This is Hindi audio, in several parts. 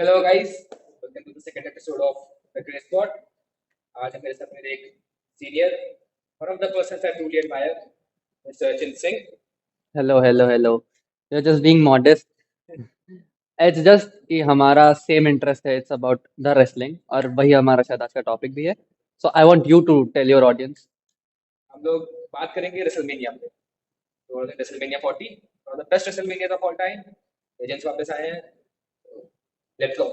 Hello guys, welcome to the second episode of the grey spot. आज मेरे साथ मेरे एक senior, one of the person I truly admire, mister Achin Singh. Hello hello hello. you're just being modest. It's just कि हमारा सेम इंटरेस्ट है, इट्स अबाउट द रेसलिंग, और वही हमारा शायद आज का टॉपिक भी है। So I want you to tell your audience. हम लोग बात करेंगे रेसलमेनिया पे। तो WrestleMania 40, one of the best WrestleMania of all time. Legends वापस आए हैं। Let's go.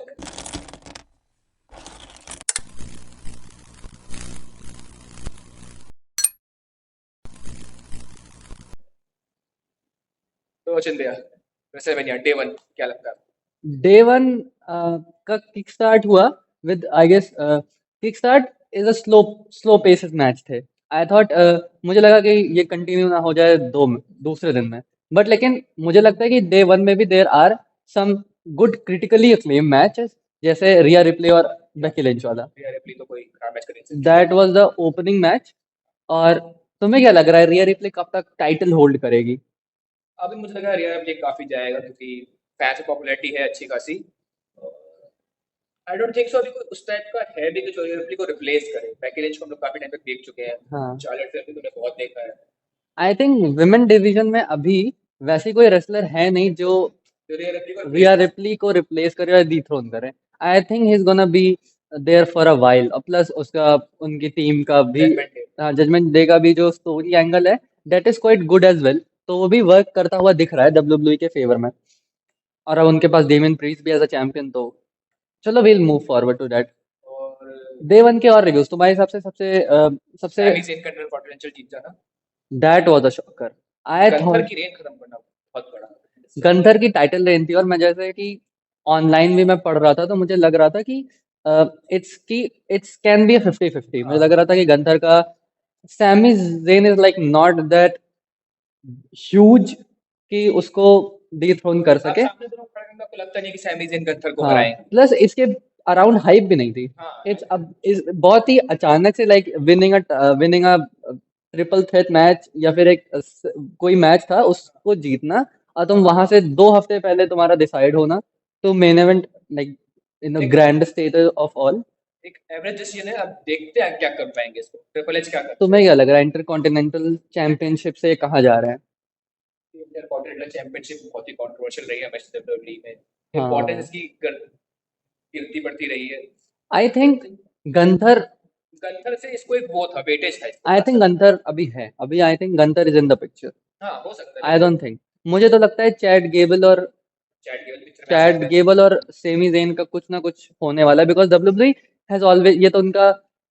तो अचिन भैया, रेसलमेनिया डे 1 क्या लगता है? डे वन का किक स्टार्ट हुआ with I guess kick start is a slow slow paces match थे। आई थॉट मुझे लगा कि ये कंटिन्यू ना हो जाए दूसरे दिन में, बट लेकिन मुझे लगता है कि डे वन में भी there are some good critically acclaim matches, जैसे रिया रिप्ले और बेकी लिंच वाला। रिया रिप्ली तो कोई खराब मैच कर नहीं सकती। That was the opening match. और तुम्हें क्या लग रहा है, रिया रिप्ले कब तक टाइटल होल्ड करेगी? अभी मुझे लगा रिया रिप्ली काफी जाएगा क्योंकि फैंस की पॉपुलैरिटी है अच्छी खासी। आई डोंट थिंक सो अभी कोई उस टाइप का है भी कि जो रिप्ली को रिप्लेस करे। बेकी लिंच को हम लोग काफी टाइम तक देख चुके हैं। हाँ, चार्लोट फ्लेयर भी तुमने बहुत देखा है। आई थिंक विमेन डिवीजन में अभी वैसी कोई रेसलर है नहीं जो जो रिया रिप्ली को रिया रिप्लेस कर रिप्ली को रिप्लेस करे या डिथ्रोन करे। I think he is gonna be there for a while, और प्लस उसका उनकी टीम का भी जजमेंट है। जजमेंट डे का भी जो स्टोरी एंगल है, that is quite good as well. तो वो भी वर्क करता हुआ दिख रहा है डब्ल्यूडब्ल्यूई के फेवर में। और अब उनके पास डेमियन प्रीस्ट भी एज अ चैंपियन, तो चलो we'll move forward to that. और डे वन के और रिव्यूज तुम्हारे हिसाब से सबसे सैमी ज़ेन का इंटरकॉन्टिनेंटल जीत जाना, that was a shocker. I Gunther thought की रेन खत्म करना बहुत बड़ा डिसीजन था। गंथर की टाइटल रेन थी, और मैं जैसे कि ऑनलाइन भी मैं पढ़ रहा था तो मुझे लग रहा था कि इट्स कैन बी 50-50। मुझे लग हाँ, रहा था कि गंथर का Sami Zayn is like not that huge कि उसको डिथ्रोन कर आप सके। सामने दोनों खड़े होंगे, आपको लगता नहीं कि सैमी ज़ेन गंथर को हाँ, हराएंगे। प्लस इसके अराउंड हाइप भी नहीं थी। हाँ, इट्स अब इस बहुत ही अचानक से like winning a triple threat match, या फिर कोई मैच था उसको जीतना, और तुम वहां से 2 हफ्ते पहले तुम्हारा डिसाइड होना, तो main event like in the एक ग्रैंड स्टेज ऑफ ऑल। एक एवरेज डिसीजन है। अब देखते हैं क्या कर पाएंगे इसको, ट्रिपल एच क्या करते तुम्हें हैं। क्या लग रहा है, इंटरकॉन्टिनेंटल चैंपियनशिप से कहाँ जा रहे हैं? इंटरकॉन्टिनेंटल चैंपियनशिप बहुत ही कंट्रोवर्शियल रही है हमेशा डब्ल्यूडब्ल्यूई में। इंपॉर्टेंस हाँ, इसकी गिरती बढ़ती रही है। आई थिंक गंथर गंथर से इसको एक वो था, वेटेज था इसको आई थिंक खासा। गंथर अभी है, अभी I think Gunther is in the picture. हाँ, हो सकता है आई लेकिन डोंट थिंक, मुझे तो लगता है चैट केवल पिक्चर में आ चैट सकते हैं। गेबल और सेमी जेन का कुछ ना कुछ होने वाला है, बिकॉज डब्ल्यूडब्ल्यूई हैज ऑलवेज, ये तो उनका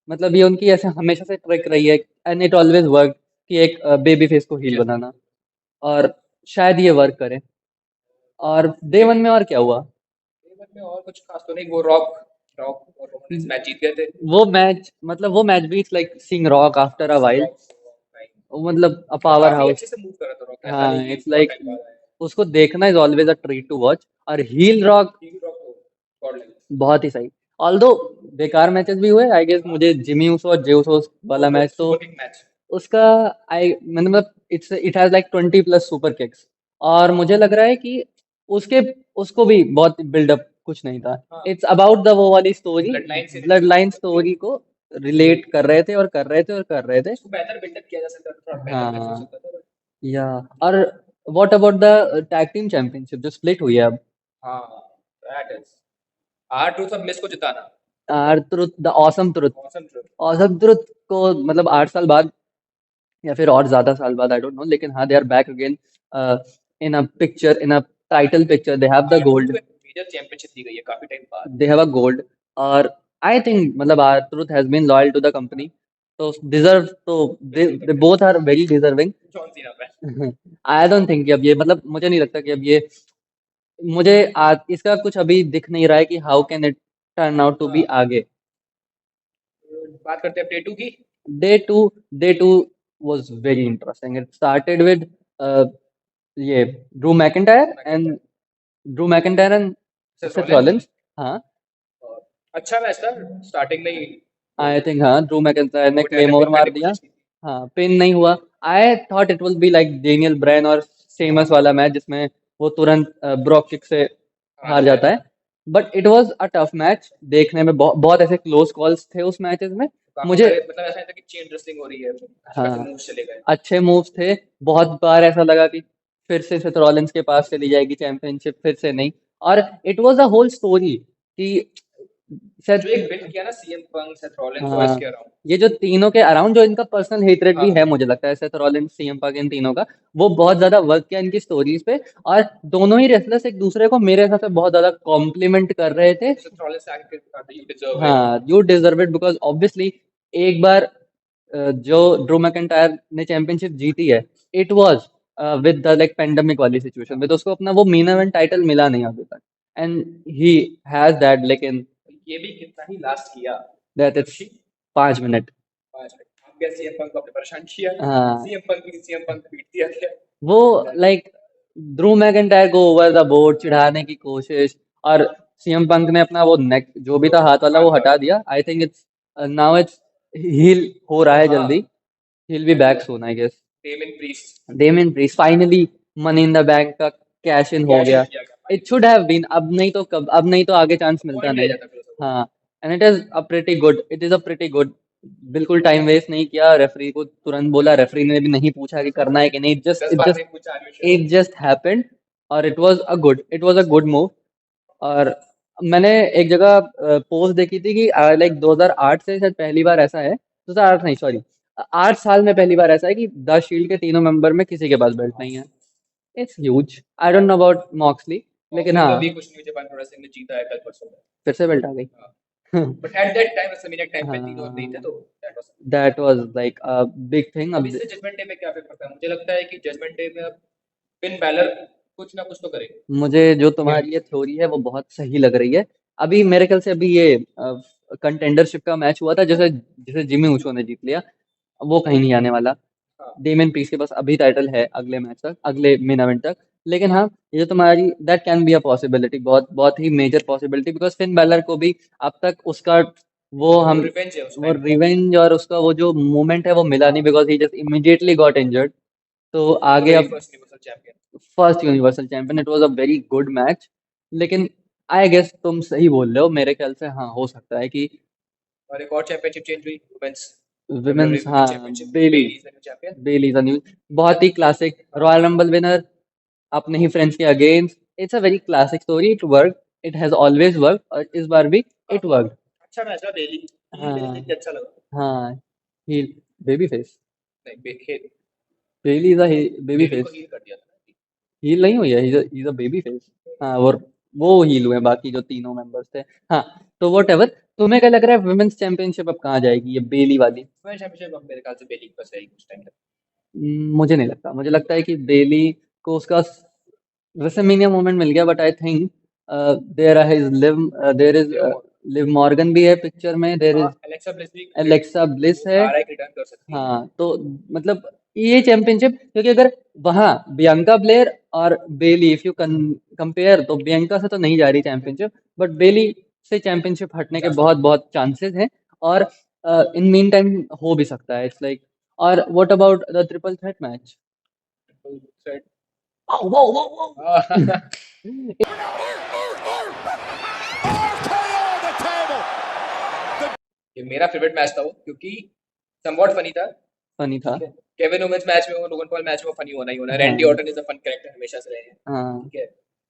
मतलब ये उनकी ऐसे हमेशा से ट्रिक रही है, एंड इट ऑलवेज वर्क कि एक बेबी फेस को हील बनाना, और शायद ये वर्क करे। और डे वन में और क्या हुआ? जीवन में और कुछ खास तो नहीं। वो रॉक रॉक और रोमन रेंस मैच जीत गए थे। वो मैच भी it's like seeing rock after a while. Rock मतलब अ और पावर काफी हाउस। अच्छे से मूव कर रहा था रॉक, ऐसा नहीं हाँ, कि इट्स बहुत लाइक टाइम बाद आया। उसको देखना is always a treat to watch. और हील रॉक टीवी रॉक तो गॉड लेवल। बहुत ही सही। ऑल्दो बेकार मैचेस भी हुए, आई गेस हाँ, मुझे जिमी ऊसो और जे ऊसोस वो वाला तो मैच तो सुपर किक मैच। उसका आई मतलब it has like 20+ super kicks. और मुझे लग रहा है कि उसके उसको भी बहुत बिल्डअप कुछ नहीं था। हाँ, इट्स अबाउट द वो वाली स्टोरी, ब्लड लाइन से ब्लड लाइन रिलेटेड स्टोरी को रिलेट कर रहे थे और कर रहे थे और कर रहे थे। उसको बेहतर बिल्डअप किया जा सकता था, थोड़ा बेहतर मैच हो हाँ, सकता था। या और what about the tag team championship जो स्प्लिट हुई है अब? हाँ, दैट इज आर ट्रूथ और मिस को जिताना। R truth, the awesome truth. Awesome truth. Awesome truth को मतलब 8 साल बाद या फिर और ज्यादा साल बाद, आई डोंट नो, लेकिन हाँ, they are back again in a picture, in a title picture. They have the R Truth gold, को एक मेजर चैंपियनशिप दी गई है काफी टाइम बाद। They have a gold. और आई थिंक मतलब R Truth has been loyal to the company, तो डिजर्व, तो बिल्कुल दे करते हैं। Both are very deserving. John Cena पे। आई डोंट थिंक कि अब ये मतलब मुझे नहीं लगता कि अब ये मुझे इसका कुछ अभी दिख नहीं रहा है कि how can it turn out to be हाँ, आगे। बात करते हैं टेटू की। Day two day two was very interesting. It started with uh, ये Drew McIntyre and McIntyre, Drew McIntyre and Seth Seth Rollins. Rollins. हाँ, और अच्छा मैच था स्टार्टिंग में ही। वो आई थिंक हाँ, ड्रू मैकिंटायर ने वो ने क्लेमोर पिन करने मार की दिया। कोशिश की थी। हाँ, पिन नहीं हुआ। I thought it will be like Daniel Bryan और सेमस वाला मैच जिसमें वो तुरंत ब्रॉक किक से हार हार जाता जाता है। है, but it was a tough match देखने में। बहुत ऐसे क्लोज कॉल्स थे उस मैचेस में। काफी मुझे सारे मतलब ऐसा नहीं था कि चेन रेसलिंग हो रही है, अच्छे खासे हाँ, मूव्स चले गए। अच्छे मूव्स थे। बहुत बार ऐसा लगा कि फिर से सेथ रॉलिंस के पास चली जाएगी चैंपियनशिप, फिर से नहीं। और it was a whole story कि जो सेथ, एक बिल्ड किया ना सीएम पंक, सेथ रॉलिंस और हाँ, इसके अराउंड। ये जो तीनों के अराउंड जो इनका पर्सनल हेटरेट भी हाँ, है, मुझे लगता है सेथ रॉलिंस, सीएम पंक, इन तीनों का, वो बहुत ज्यादा वर्क किया इनकी स्टोरीज पे। और दोनों ही रेसलर्स एक दूसरे को मेरे हिसाब से बहुत ज्यादा कॉम्प्लीमेंट कर रहे थे। सेथ रॉलिंस आके कहता यू डिजर्व इट। हाँ, you deserve it because obviously एक बार जो ड्रू मैकिंटायर ने चैंपियनशिप जीती है, it was with the like pandemic वाली सिचुएशन में, तो उसको अपना वो मेन इवेंट टाइटल मिला नहीं अभी तक। एंड ही हैज दैट, लेकिन ये भी कितना ही लास्ट किया, दैट मतलब इट्स कि 5 मिनट। 5 मिनट हम क्या सीएम पंक को अपने परेशान किया, हाँ, सीएम पंक पीट दिया गया। वो लाइक ड्रू मैकिंटायर को ओवर द बोर्ड चिढ़ाने की कोशिश, और सीएम पंक ने अपना वो नेक जो भी था हाथ वाला वो हाथ हटा वाला। दिया। I think it's now it's heel हो रहा है हाँ, जल्दी। He'll be back soon, I guess. डेमिन priest Damien Priest finally Money in the Bank का कैश इन हो कैश इन गया। हो जाएगा It finally. should have been, अब नहीं तो कब, अब नहीं तो आगे चांस मिलता पॉइंट भी आ नहीं। जाता फिर उसको। हाँ, and it is a pretty good, it is a pretty good, बिल्कुल टाइम वेस्ट नहीं किया। रेफरी को तुरंत बोला, रेफरी ने भी नहीं पूछा कि करना है कि नहीं, दस बार नहीं पूछा are you sure. it just happened। और it was a good move। और मैंने एक जगह पोस्ट देखी थी कि लाइक 2008 से शायद पहली बार ऐसा है, 2008 नहीं सॉरी, 8 साल में पहली बार ऐसा है कि द शील्ड के तीनों मेंबर में किसी के पास बेल्ट नहीं है। It's huge. I don't know about Moxley, लेकिन मॉक्सली तो हाँ, अभी कुछ न्यू जापान प्रो रेसलिंग में जीता है कल परसों में। फिर से बेल्ट आ गई। हाँ, but at that time WrestleMania time पे तीनों नहीं थे हाँ, तो that was. That was like a big thing. अब अब इससे जजमेंट डे में क्या फर्क पड़ता है, मुझे लगता है कि जजमेंट डे में अब फिन बैलर कुछ ना कुछ तो करेगा। मुझे जो ये तुम्हारी ये थ्योरी है वो बहुत सही लग रही है। अभी मेरे ख्याल से अभी ये कंटेंडरशिप का मैच हुआ था, जैसे जैसे जिमी ऊशो ने जीत लिया, वो कहीं नहीं आने वाला। हाँ, डेमियन पीस के पास अभी टाइटल है अगले मैच तक, अगले मेन इवेंट तक। लेकिन हाँ, ये जो तुम्हारी that can be a possibility, बहुत बहुत ही major possibility, because Finn Balor को भी अब तक उसका वो वो हम रिवेंज है उस वो टाइम का। रिवेंज और उसका वो जो मोमेंट है वो मिला नहीं, because he just immediately got injured. तो द आगे वेरी अब first universal champion. First universal champion, it was a very good match. लेकिन आई गेस तुम सही बोल रहे हो, मेरे ख्याल से हाँ हो सकता है कि और एक और चैंपियनशिप चेंज हुई वुमेन्स, विमेन्स, डब्ल्यूडब्ल्यूई वुमेन्स हाँ, championship, Bayley, Bayley is the new champion. Bayley का न्यूज बहुत ही क्लासिक, हाँ, रॉयल रंबल विनर अपने ही फ्रेंड्स के against. It's a very classic story, it work, it has always work, और इस बार भी हाँ, इट वर्क। अच्छा मैच था बेली। हील बेली देख हाँ, के अच्छा लगा। हाँ, हील, बेबी फेस, नहीं बेली, बेली इज अ बेबी बेली को फेस। हील कर दिया था। हील नहीं हुई है, इज अ बेबी फेस। हाँ, और वो हील हुए, बाकी जो तीनों मेंबर्स थे। हाँ, तो वट एवर, तुम्हें क्या लग रहा है वुमेन्स चैंपियनशिप अब कहाँ जाएगी, ये बेली वाली? वुमेन्स चैंपियनशिप अब मेरे ख्याल से बेली के पास रहेगी कुछ टाइम तक। मुझे नहीं लगता, मुझे लगता है कि बेली को उसका रेसलमेनिया मोमेंट मिल गया, but I think there is there is Liv Morgan. Liv Morgan भी है पिक्चर में, देयर हाँ, इज एलेक्सा ब्लिस भी एलेक्सा ब्लिस वो है। आ रहा है कि रिटर्न कर सकती है। हाँ, तो मतलब ये चैंपियनशिप, क्योंकि अगर वहाँ बियंका ब्लेयर और बेली, इफ यू कंपेयर, तो बियंका से तो नहीं जा रही चैंपियनशिप, बट बेली से चैंपियनशिप हटने के जा बहुत सकती बहुत चांसेस हैं। और इन मीन टाइम हो भी सकता है, इट्स लाइक। और what about the triple threat match? है। वाह, ये मेरा फेवरेट मैच था वो, क्योंकि समवॉट फनी था। फनी था। ठीक है, केविन ओवेंस मैच में हो, लोगन पॉल मैच में हो, फनी होना ही होना है। रैंडी हाँ, Orton is a fun character हमेशा से रहे हैं। हाँ, ठीक है,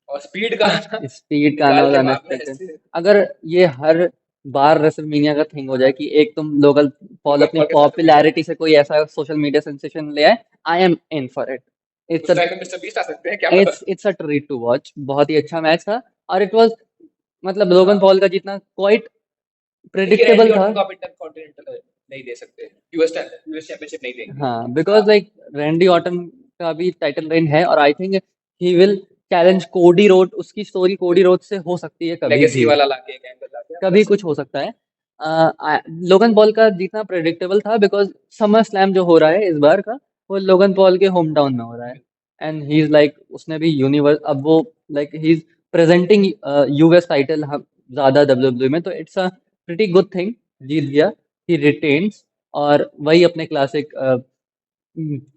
और स्पीड का आना, स्पीड का आना निकाल वाज के भागना अनएक्सपेक्टेड। ऐसे। अगर ये हर बार रेसलमेनिया का थिंग हो जाए कि एक तुम लोकल पॉल लोगन अपनी पॉल के साथ कोई है, पॉपुलैरिटी से कोई ऐसा सोशल मीडिया सेंसेशन ले आए, I am in for it. It's उस अ टाइम पे मिस्टर बीस्ट आ सकते हैं क्या पता। It's a treat to watch. बहुत ही अच्छा मैच था। और इट वाज, मतलब लोगन हाँ, पॉल का जीतना क्वाइट देखिए रैंडी प्रिडिक्टेबल था। ऑर्टन को आप इंटरकॉन्टिनेंटल नहीं दे सकते, यूएस चैंपियनशिप नहीं देंगे। हाँ, बिकॉज लाइक रैंडी ऑर्टन का भी टाइटल रेन है, और I think he will challenge कोडी रोड। उसकी स्टोरी कोडी रोड से हो सकती है कभी लेगेसी भी, वाला लाके एक एंगल लाके आप कर कभी कुछ सकते हो सकता है। लोगन पॉल का जीतना प्रेडिक्टेबल था, बिकॉज समर स्लैम जो हो रहा है इस बार का, वो लोगन पॉल के होम टाउन में हो रहा है। हैं। एंड ही इज लाइक, उसने भी यूनिवर्स, अब वो like he is presenting US title ज्यादा डब्ल्यूडब्ल्यू में, तो it's a pretty good thing. जीत गया, ही रिटेन्स, और वही अपने क्लासिक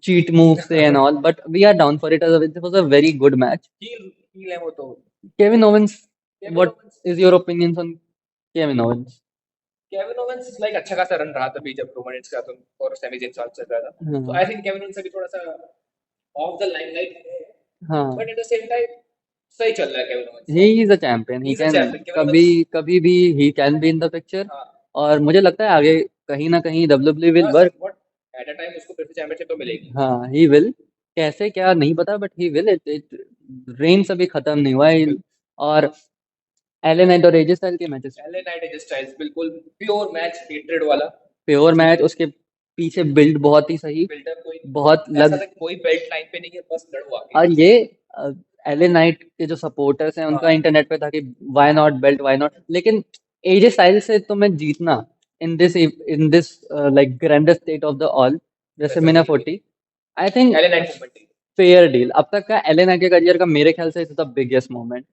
चीट मूव से and all, but we are down for it. It was a very good match. Heel heel है वो तो। Kevin Owens Kevin What Owens is your opinions on Kevin Owens? Kevin Owens like अच्छा खासा रन रहा तभी जब रोमन रेंस का और सैमी जेन साथ चल रहा था, तो हाँ आई थिंक केविन ओवेंस अभी थोड़ा सा ऑफ द लाइमलाइट है, हाँ, but at the same time सही चल रहा है केविन ओवेंस का। he is a champion. He He is a can champion Kevin कभी ओवेंस। कभी भी he can be in the picture. हाँ और मुझे लगता है आगे कहीं ना कहीं WWE will हाँ work. Somewhat at a time उसको फिर से चैंपियनशिप तो मिलेगी। हाँ he will. कैसे क्या नहीं पता but he will. It reigns अभी खत्म नहीं हुआ है. बिल्कुल। और एले नाइट और एजे स्टाइल के matches LA night as styles बिल्कुल प्योर मैच हेट्रेड वाला। प्योर मैच उसके पीछे बिल्ड बहुत ही सही बिल्डर कोई बहुत ऐसा लग था कि कोई बेल्ट लाइन पे नहीं है, बस लड़ो आगे। और ये एले नाइट के जो सपोर्टर्स हैं उनका हाँ इंटरनेट पे था कि why not belt why not लेकिन एजे स्टाइल से तुम्हें जीतना in this like grandest state of the all WrestleMania WrestleMania 40 I think LA night movement थी। फेयर डील अब तक का एले नाइट के करियर का मेरे ख्याल से it's the biggest moment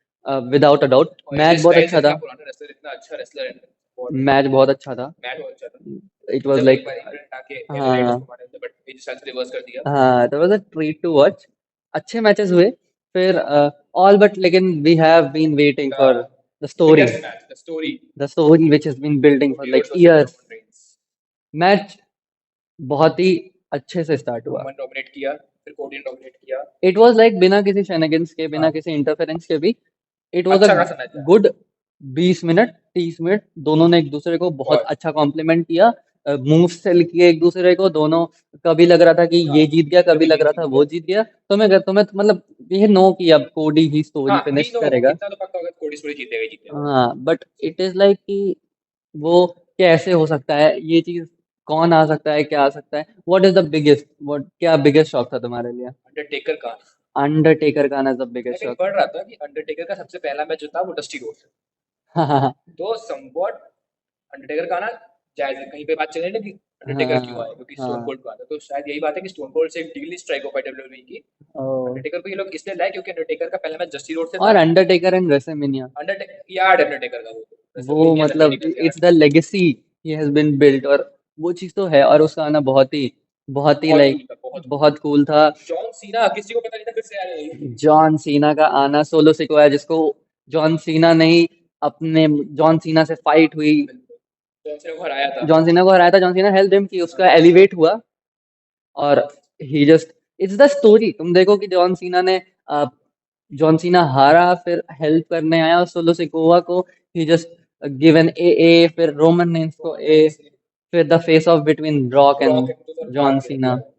without a doubt और एजे मैच बहुत स्टाइल्स अच्छा इतना था पुराना रेसलर, इतना अच्छा रेसलर है, बहुत मैच बहुत अच्छा था मैच बहुत अच्छा था। इट वाज जब एक लाइक बार इंग्लैंड आके एलए नाइट हाँ उसको मारे थे, बट एजे स्टाइल्स रिवर्स कर दिया। हाँ that was a treat to watch अच्छे मैचेस हुए फिर ऑल बट लेकिन we have been waiting the for the story biggest match, the story, which has been building for Cody like Rhodes versus years Roman Reigns. Match बहुत ही अच्छे से स्टार्ट हुआ रोमन डोमिनेट किया, फिर कोडी ने डोमिनेट किया। इट वाज लाइक बिना किसी शेनगन्स के बिना हाँ किसी इंटरफेरेंस के भी इट वाज अ अच्छा खासा मैच है। गुड 20 मिनट 30 मिनट दोनों ने एक दूसरे को बहुत बहुत अच्छा कॉम्प्लीमेंट किया मूव सेल किए एक दूसरे को दोनों कभी लग रहा था कि हाँ ये जीत गया कभी कभी लग ये रहा था जीत वो गया। जीत गया तुम्हें मतलब ये नो कि अब कोडी ही स्टोरी हाँ वी फिनिश नो करेगा इतना तो पक्का होगा, कोडी स्टोरी जीतेगा ही जीतेगा। हाँ बट इट इज लाइक कि वो कैसे हो सकता है ये चीज कौन आ सकता है क्या आ सकता है what is the biggest what क्या बिगेस्ट शॉक था तुम्हारे लिए अंडरटेकर का, अंडरटेकर का इज द मैं बिगेस्ट कहीं शॉक पढ़ रहा था कि अंडरटेकर का सबसे पहला मैच जो था वो डस्टी रोड से, हाँ हाँ तो समवॉट अंडरटेकर का आना जायज है। कहीं पे बात चल रही है ना कि अंडरटेकर क्यों आया, हाँ क्योंकि स्टोन हाँ कोल्ड को आता, तो शायद यही बात है कि स्टोन कोल्ड से एक डील स्ट्राइक हो पाई डब्ल्यूडब्ल्यूई की। ओ, अंडरटेकर को ये लोग इसलिए लाए क्योंकि अंडरटेकर का पहला मैच जस्टी रोड से और था। अंडरटेकर एंड रेसलमेनिया अंडरटेकर याद अंडरटेकर का वो वो रेसलमेनिया था मतलब 2020 इट्स याद। The legacy he has been built और वो चीज तो है और उसका आना बहुत ही बहुत लाइक कूल था, बहुत कूल था। बहुत कूल था जॉन सीना किसी को पता नहीं था फिर से आ रहे। जॉन सीना का आना सोलो सिकोया जिसको जॉन सीना नहीं अपने जॉन सीना से फाइट हुई बिल्कुल जॉन सीना को हराया था। जॉन सीना को हराया था जॉन सीना हेल्प हिम कि उसका एलिवेट हुआ और ही जस्ट इट्स द स्टोरी तुम देखो कि जॉन सीना ने जॉन सीना हारा फिर हेल्प करने आया सोलो सिकोवा को ही जस्ट गिवन ए फिर रोमन रेंस को रोमन ए रेंस ने फिर the face of between rock rock and and तो जॉन हार गया सीना था।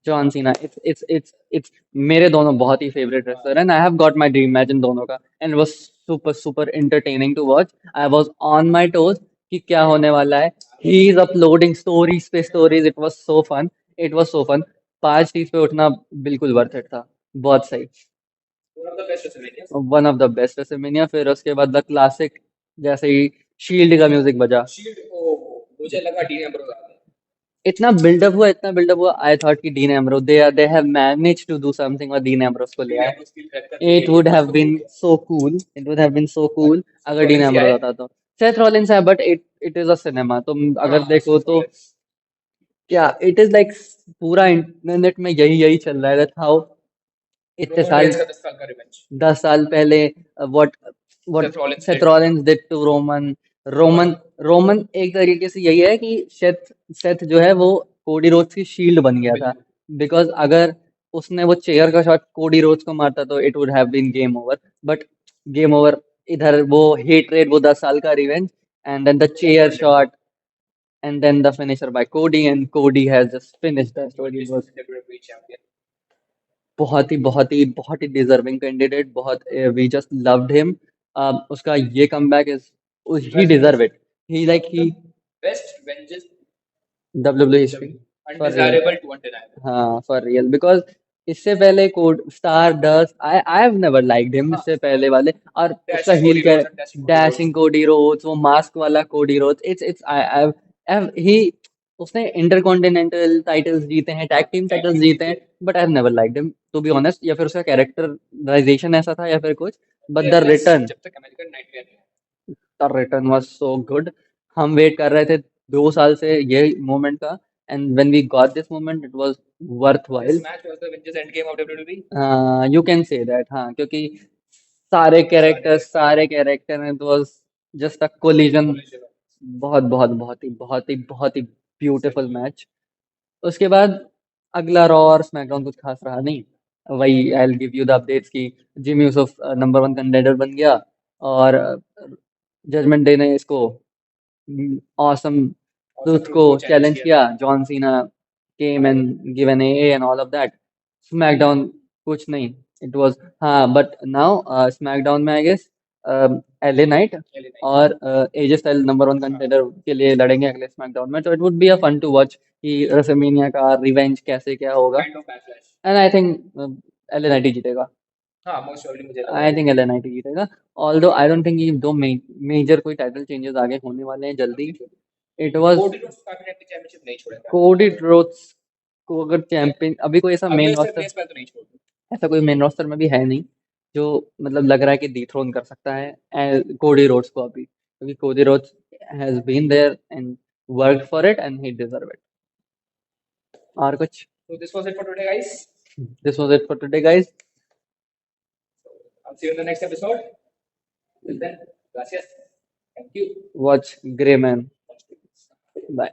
जॉन सीना इट्स मेरे दोनों बहुत ही favourite wrestler and I have got my dream match in दोनों का and it was super super entertaining to watch I was on my toes कि क्या होने वाला है ही इज अपलोडिंग स्टोरीज पे stories it was so fun it was so fun 5 चीज पे उठना बिल्कुल वर्थ इट था बहुत सही one of the best WrestleMania. One of the best WrestleMania फिर उसके बाद द क्लासिक जैसे ही शील्ड का म्यूजिक बजा शील्ड ओ मुझे लगा डीन एम्ब्रोज आ गया। इतना बिल्डअप हुआ आई थॉट कि Dean Ambrose they have manage to do something और डीन एम्ब्रोस को ले डीन आए एम्ब्रोज की बेहतर इट थी वुड कुछ हैव तो हो बीन गया। So cool it would have been so but cool Seth अगर डीन रॉलिंस ही एम्ब्रोस आए। आता तो सेथ रॉलिंस है but it is a cinema तुम अगर हाँ देखो सेथ तो रॉलिंस क्या इट इज लाइक पूरा इंटरनेट में यही चल रहा है दैट हाउ इतने रोमन साल रेंस का 10 साल का रिवेंज। 10 साल पहले what what Seth Rollins Seth did to Rollins did to Roman Roman. Roman Roman एक तरीके से यही है कि सेथ सेथ जो है वो कोडी रोड्स की शील्ड बन गया था बिल्कुल बिकॉज अगर उसने वो चेयर का शॉट कोडी रोड्स को मारता तो it would have been game over but game over इधर वो हेट रेट वो 10 साल का revenge and then the Roman chair gold है। Shot and then the finisher by Cody and Cody has just finished the story WWE champion. बहुत ही डिजर्विंग कैंडिडेट बहुत वी जस्ट लव्ड हिम उसका ये comeback is he best deserve it he one like of the he best रिवेंजेस W in history W for real undesirable to undeniable. हाँ फॉर रियल बिकॉज इससे पहले code star dust I have never liked him हाँ इससे पहले वाले और उसका डैशिंग हील कोडी क्या Rhodes and dashing Cody Rhodes. Dashing Cody Rhodes वो मास्क वाला कोडी रोड्स इट्स आई ही उसने इंटरकॉन्टिनेंटल टाइटल्स जीते हैं हाँ tag team tag titles team जीते हैं जीते। But I have never liked him to be honest या फिर उसका कैरेक्टराइजेशन ऐसा था या फिर कुछ बट द एलियस रिटर्न जब तक अमेरिकन नाइटमेयर है। The return was so good हम वेट कर रहे थे 2 साल से ये मोमेंट का and when we got this moment it was worth this while match was the Avengers endgame of WWE. You can say that हाँ क्योंकि सारे character it was just a collision. बहुत ही ब्यूटीफुल मैच। उसके बाद अगला रॉ और स्मैकडाउन कुछ खास रहा नहीं। वही I will give you the updates की Jimmy Yusuf number one contender बन गया, और जजमेंट डे ने इसको ऑसम ऑसम ट्रूथ को ट्रूथ को चैलेंज चैलेंज किया किया। John Cena came and given a and all of that. SmackDown कुछ नहीं, इट वाज, हाँ बट नाउ स्मैकडाउन में I guess LA Knight LA Knight. और एजे स्टाइल नंबर वन हाँ, कंटेंडर के लिए लड़ेंगे अगले स्मैकडाउन में। तो it would be a fun to watch कि रेसलमेनिया का रिवेंज कैसे क्या होगा। Kind of backlash. And I think LA Knight he जीतेगा। हाँ, मोस्ट प्रोबेबली मुझे लग रहा आई है थिंक कि एलए नाइट ही जीतेगा। ऑल्दो आई डोंट थिंक ये दो मेजर कोई टाइटल चेंजेस आगे होने वाले हैं जल्दी। इट वाज कोडी रोड्स काफी टाइम तक चैंपियनशिप नहीं छोड़ेगा। कोडी रोड्स को अगर चैंपियन अभी कोई ऐसा अगले मेन उससे रोस्टर, प्लेस पर तो नहीं छोड़ेगा। ऐसा कोई मेन रोस्टर में भी है नहीं जो मतलब लग रहा है कि डिथ्रोन कर सकता है कोडी रोड्स को अभी, क्योंकि Cody Rhodes has been there and work for it and he deserve it. और कुछ? So this was it for today, guys. This was it for today guys. I'll see you in the next episode. Till then, gracias. Thank you. Watch Grey Man. Bye.